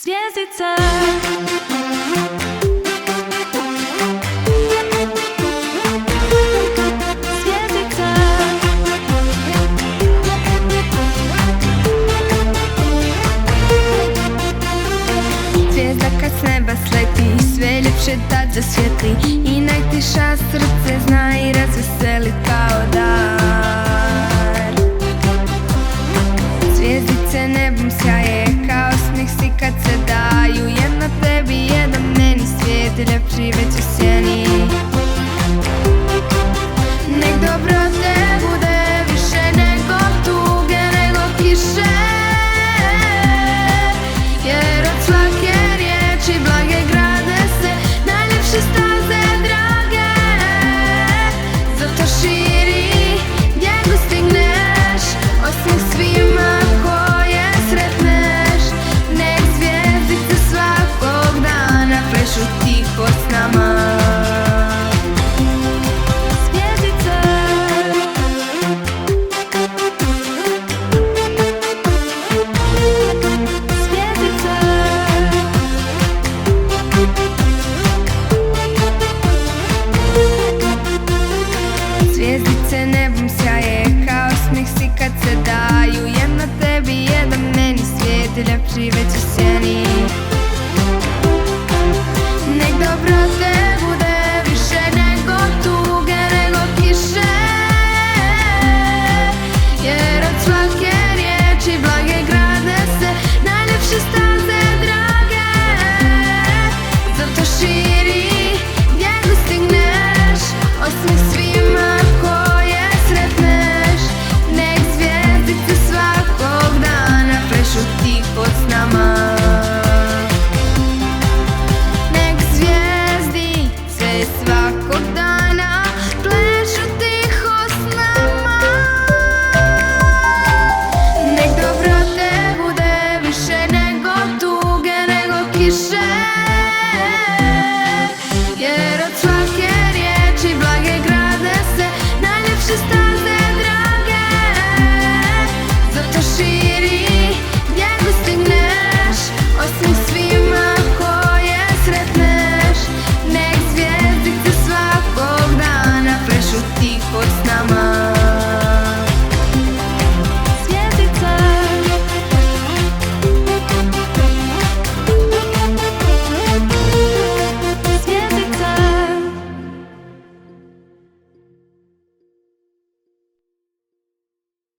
Zvjezdice. Zvijezda kad s neba sleti, sve ljepše tad zasvjetli i najtiša srce zna i razveseli kao dar. Zvijezdice nebom sjaje kao smijeh si kad se daju, jedna tebi, jedan meni, svijet ljepši već u sjeni. Nek dobro te bude više nego tuge, nego kiše, jer od svake riječi blage grade se najljepše staze drage. Zato širi gdje god stigneš, osmijeh svima koje sretneš. Nek zvjezdice svakog dana plešu tiho s nama. Zvjezdice nebom sjaje kao smijeh si kad se daju, jedna tebi, jedan meni, svijet ljepši već u sjeni.